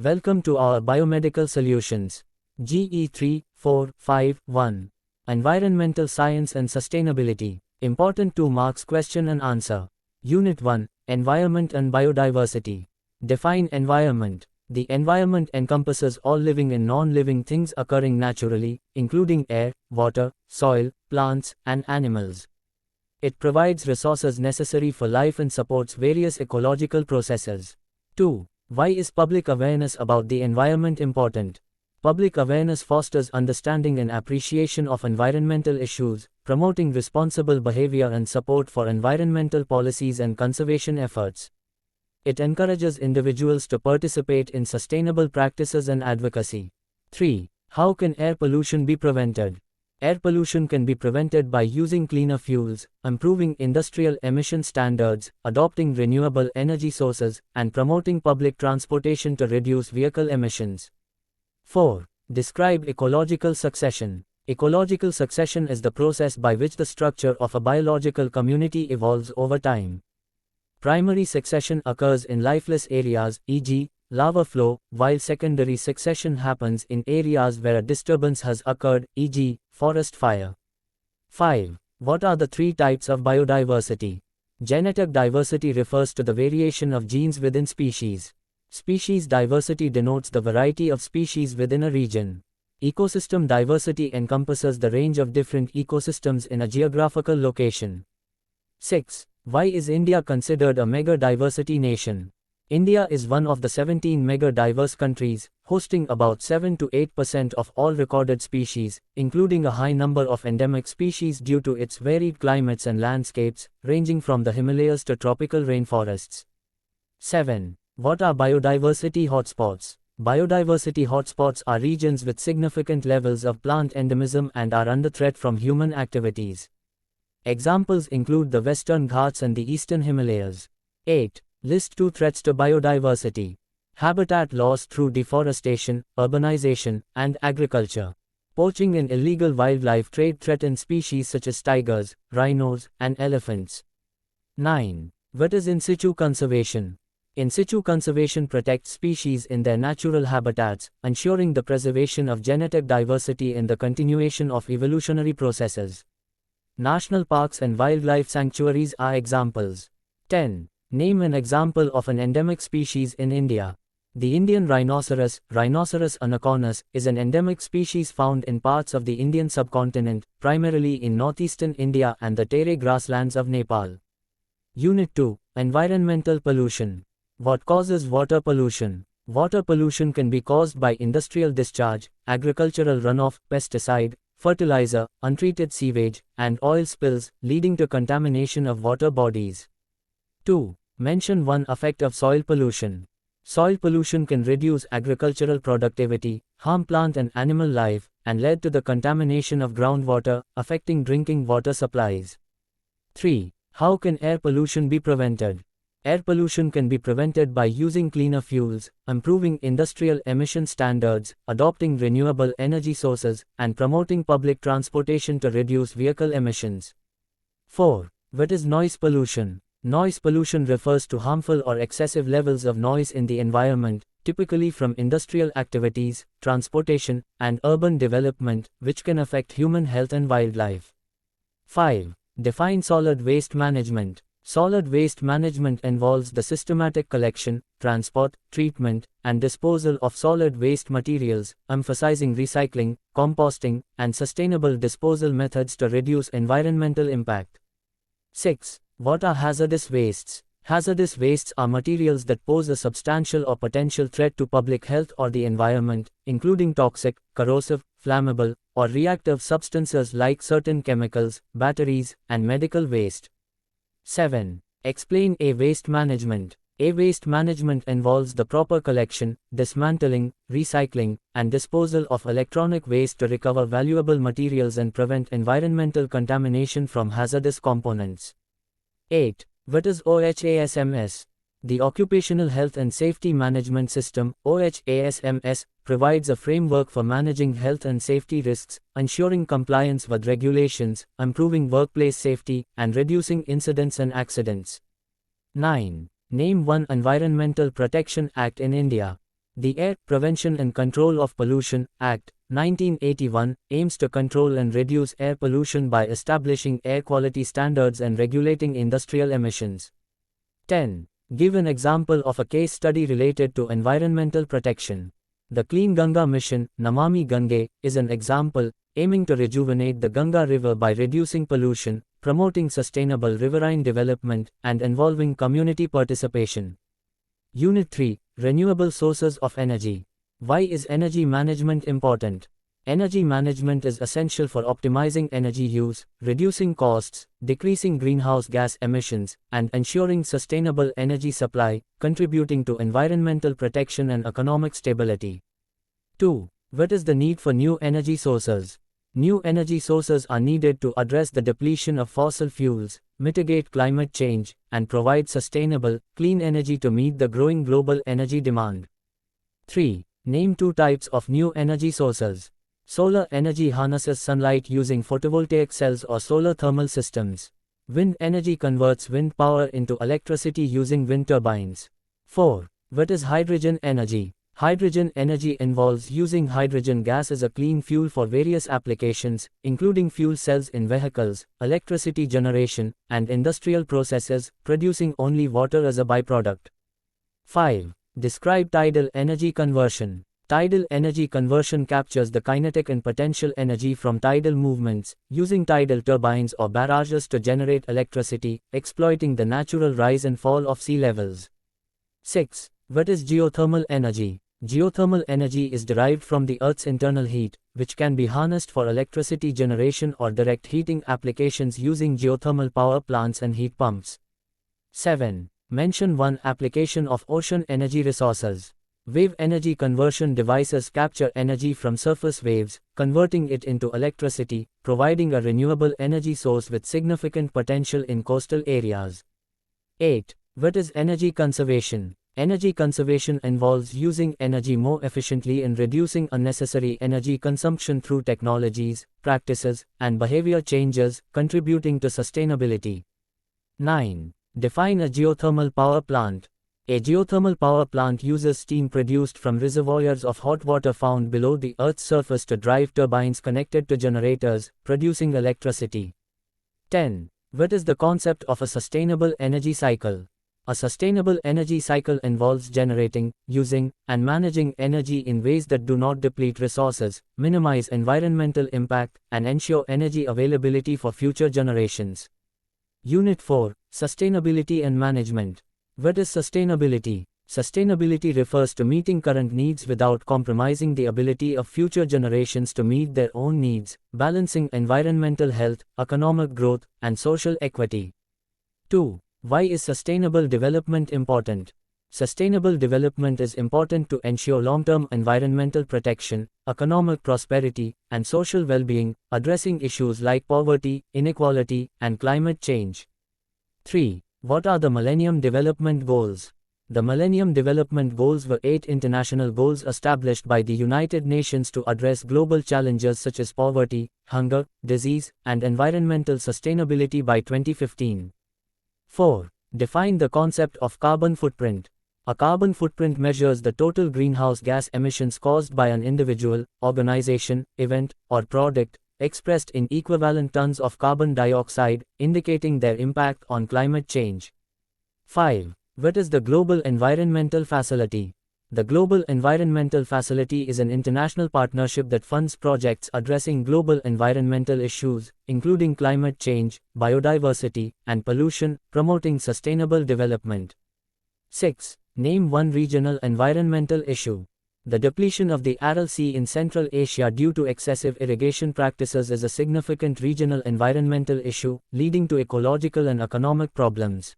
Welcome to our Biomedical Solutions. GE 3451. Environmental Science and Sustainability. Important 2 marks question and answer. Unit 1. Environment and Biodiversity. Define environment. The environment encompasses all living and non-living things occurring naturally, including air, water, soil, plants, and animals. It provides resources necessary for life and supports various ecological processes. 2. Why is public awareness about the environment important? Public awareness fosters understanding and appreciation of environmental issues, promoting responsible behavior and support for environmental policies and conservation efforts. It encourages individuals to participate in sustainable practices and advocacy. 3. How can air pollution be prevented? Air pollution can be prevented by using cleaner fuels, improving industrial emission standards, adopting renewable energy sources, and promoting public transportation to reduce vehicle emissions. 4. Describe ecological succession. Ecological succession is the process by which the structure of a biological community evolves over time. Primary succession occurs in lifeless areas, e.g., lava flow, while secondary succession happens in areas where a disturbance has occurred, e.g., forest fire. 5. What are the 3 types of biodiversity? Genetic diversity refers to the variation of genes within species. Species diversity denotes the variety of species within a region. Ecosystem diversity encompasses the range of different ecosystems in a geographical location. 6. Why is India considered a mega-diversity nation? India is one of the 17 mega-diverse countries, hosting about 7 to 8% of all recorded species, including a high number of endemic species due to its varied climates and landscapes, ranging from the Himalayas to tropical rainforests. 7. What are biodiversity hotspots? Biodiversity hotspots are regions with significant levels of plant endemism and are under threat from human activities. Examples include the Western Ghats and the Eastern Himalayas. 8. List 2 threats to biodiversity. Habitat loss through deforestation, urbanization, and agriculture. Poaching and illegal wildlife trade threaten species such as tigers, rhinos, and elephants. 9. What is in situ conservation? In situ conservation protects species in their natural habitats, ensuring the preservation of genetic diversity and the continuation of evolutionary processes. National parks and wildlife sanctuaries are examples. 10. Name an example of an endemic species in India. The Indian rhinoceros, Rhinoceros anaconus, is an endemic species found in parts of the Indian subcontinent, primarily in northeastern India and the Terai grasslands of Nepal. Unit 2. Environmental pollution. What causes water pollution? Water pollution can be caused by industrial discharge, agricultural runoff, pesticide, fertilizer, untreated sewage, and oil spills, leading to contamination of water bodies. 2. Mention one effect of soil pollution. Soil pollution can reduce agricultural productivity, harm plant and animal life, and lead to the contamination of groundwater, affecting drinking water supplies. 3. How can air pollution be prevented? Air pollution can be prevented by using cleaner fuels, improving industrial emission standards, adopting renewable energy sources, and promoting public transportation to reduce vehicle emissions. 4. What is noise pollution? Noise pollution refers to harmful or excessive levels of noise in the environment, typically from industrial activities, transportation, and urban development, which can affect human health and wildlife. 5. Define solid waste management. Solid waste management involves the systematic collection, transport, treatment, and disposal of solid waste materials, emphasizing recycling, composting, and sustainable disposal methods to reduce environmental impact. 6. What are hazardous wastes? Hazardous wastes are materials that pose a substantial or potential threat to public health or the environment, including toxic, corrosive, flammable, or reactive substances like certain chemicals, batteries, and medical waste. 7. Explain waste management. Waste management involves the proper collection, dismantling, recycling, and disposal of electronic waste to recover valuable materials and prevent environmental contamination from hazardous components. 8. What is OHASMS? The Occupational Health and Safety Management System, OHASMS, provides a framework for managing health and safety risks, ensuring compliance with regulations, improving workplace safety, and reducing incidents and accidents. 9. Name one Environmental Protection Act in India. The Air Prevention and Control of Pollution Act, 1981, aims to control and reduce air pollution by establishing air quality standards and regulating industrial emissions. 10. Give an example of a case study related to environmental protection. The Clean Ganga Mission, Namami Gange, is an example, aiming to rejuvenate the Ganga River by reducing pollution, promoting sustainable riverine development, and involving community participation. Unit 3. Renewable Sources of Energy. Why is energy management important? Energy management is essential for optimizing energy use, reducing costs, decreasing greenhouse gas emissions, and ensuring sustainable energy supply, contributing to environmental protection and economic stability. 2. What is the need for new energy sources? New energy sources are needed to address the depletion of fossil fuels, mitigate climate change, and provide sustainable, clean energy to meet the growing global energy demand. 3. Name 2 types of new energy sources. Solar energy harnesses sunlight using photovoltaic cells or solar thermal systems. Wind energy converts wind power into electricity using wind turbines. 4. What is hydrogen energy? Hydrogen energy involves using hydrogen gas as a clean fuel for various applications, including fuel cells in vehicles, electricity generation, and industrial processes, producing only water as a byproduct. 5. Describe tidal energy conversion. Tidal energy conversion captures the kinetic and potential energy from tidal movements, using tidal turbines or barrages to generate electricity, exploiting the natural rise and fall of sea levels. 6. What is geothermal energy? Geothermal energy is derived from the Earth's internal heat, which can be harnessed for electricity generation or direct heating applications using geothermal power plants and heat pumps. 7. Mention one application of ocean energy resources. Wave energy conversion devices capture energy from surface waves, converting it into electricity, providing a renewable energy source with significant potential in coastal areas. 8. What is energy conservation? Energy conservation involves using energy more efficiently and reducing unnecessary energy consumption through technologies, practices, and behavior changes, contributing to sustainability. 9. Define a geothermal power plant. A geothermal power plant uses steam produced from reservoirs of hot water found below the Earth's surface to drive turbines connected to generators, producing electricity. 10. What is the concept of a sustainable energy cycle? A sustainable energy cycle involves generating, using, and managing energy in ways that do not deplete resources, minimize environmental impact, and ensure energy availability for future generations. Unit 4. Sustainability and Management. What is sustainability? Sustainability refers to meeting current needs without compromising the ability of future generations to meet their own needs, balancing environmental health, economic growth, and social equity. 2. Why is sustainable development important? Sustainable development is important to ensure long-term environmental protection, economic prosperity, and social well-being, addressing issues like poverty, inequality, and climate change. 3. What are the Millennium Development Goals? The Millennium Development Goals were 8 international goals established by the United Nations to address global challenges such as poverty, hunger, disease, and environmental sustainability by 2015. 4. Define the concept of carbon footprint. A carbon footprint measures the total greenhouse gas emissions caused by an individual, organization, event, or product, expressed in equivalent tons of carbon dioxide, indicating their impact on climate change. 5. What is the Global Environmental Facility? The Global Environmental Facility is an international partnership that funds projects addressing global environmental issues, including climate change, biodiversity, and pollution, promoting sustainable development. 6. Name one regional environmental issue. The depletion of the Aral Sea in Central Asia due to excessive irrigation practices is a significant regional environmental issue, leading to ecological and economic problems.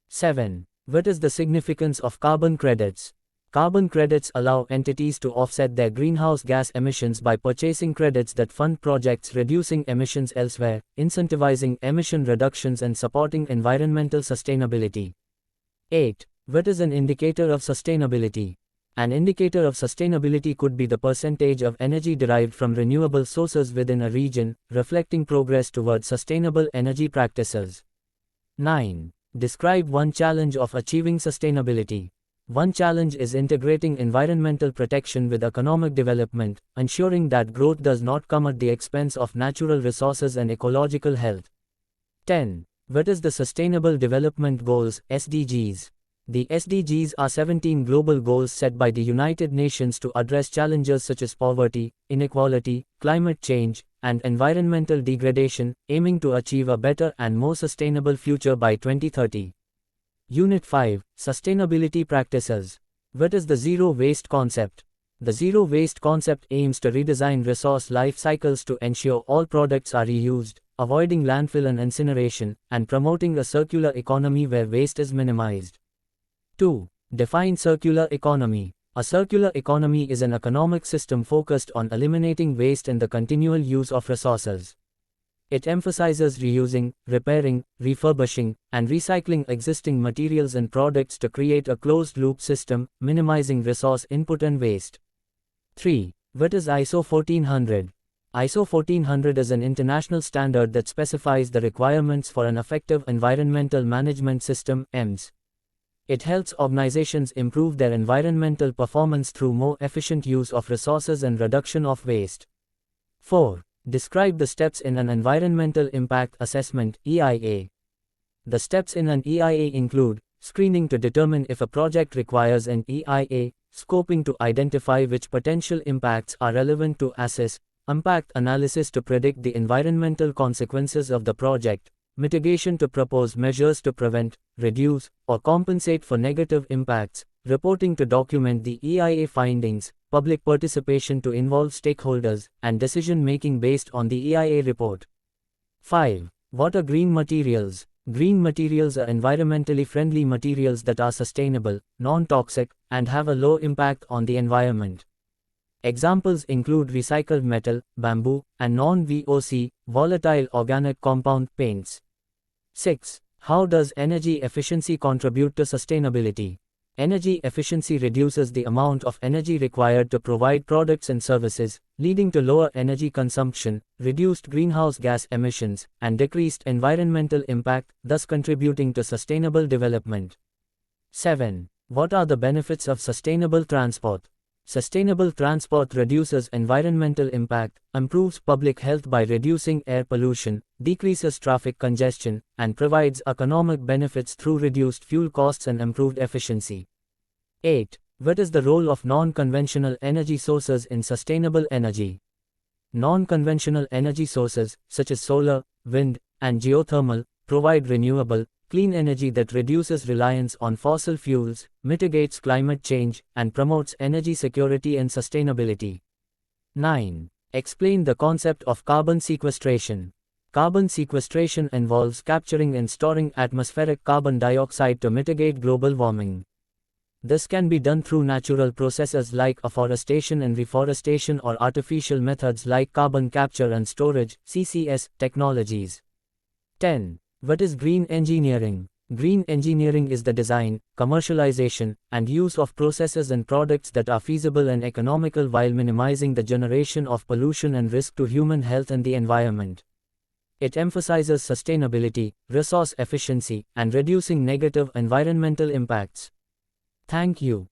7. What is the significance of carbon credits? Carbon credits allow entities to offset their greenhouse gas emissions by purchasing credits that fund projects reducing emissions elsewhere, incentivizing emission reductions and supporting environmental sustainability. 8. What is an indicator of sustainability? An indicator of sustainability could be the percentage of energy derived from renewable sources within a region, reflecting progress towards sustainable energy practices. 9. Describe one challenge of achieving sustainability. One challenge is integrating environmental protection with economic development, ensuring that growth does not come at the expense of natural resources and ecological health. 10. What is the Sustainable Development Goals, SDGs? The SDGs are 17 global goals set by the United Nations to address challenges such as poverty, inequality, climate change, and environmental degradation, aiming to achieve a better and more sustainable future by 2030. Unit 5, Sustainability Practices. What is the Zero Waste Concept? The Zero Waste Concept aims to redesign resource life cycles to ensure all products are reused, avoiding landfill and incineration, and promoting a circular economy where waste is minimized. 2. Define circular economy. A circular economy is an economic system focused on eliminating waste and the continual use of resources. It emphasizes reusing, repairing, refurbishing, and recycling existing materials and products to create a closed-loop system, minimizing resource input and waste. 3. What is ISO 1400? ISO 1400 is an international standard that specifies the requirements for an effective environmental management system, EMS. It helps organizations improve their environmental performance through more efficient use of resources and reduction of waste. 4. Describe the steps in an Environmental Impact Assessment, EIA. The steps in an EIA include screening to determine if a project requires an EIA, scoping to identify which potential impacts are relevant to assess, impact analysis to predict the environmental consequences of the project, mitigation to propose measures to prevent, reduce, or compensate for negative impacts, reporting to document the EIA findings, public participation to involve stakeholders, and decision-making based on the EIA report. 5. What are green materials? Green materials are environmentally friendly materials that are sustainable, non-toxic, and have a low impact on the environment. Examples include recycled metal, bamboo, and non-VOC, volatile organic compound paints. 6. How does energy efficiency contribute to sustainability? Energy efficiency reduces the amount of energy required to provide products and services, leading to lower energy consumption, reduced greenhouse gas emissions, and decreased environmental impact, thus contributing to sustainable development. 7. What are the benefits of sustainable transport? Sustainable transport reduces environmental impact, improves public health by reducing air pollution, decreases traffic congestion, and provides economic benefits through reduced fuel costs and improved efficiency. 8. What is the role of non-conventional energy sources in sustainable energy? Non-conventional energy sources, such as solar, wind, and geothermal, provide renewable, clean energy that reduces reliance on fossil fuels, mitigates climate change, and promotes energy security and sustainability. 9. Explain the concept of carbon sequestration. Carbon sequestration involves capturing and storing atmospheric carbon dioxide to mitigate global warming. This can be done through natural processes like afforestation and reforestation or artificial methods like carbon capture and storage, CCS, technologies. 10. What is green engineering? Green engineering is the design, commercialization, and use of processes and products that are feasible and economical while minimizing the generation of pollution and risk to human health and the environment. It emphasizes sustainability, resource efficiency, and reducing negative environmental impacts. Thank you.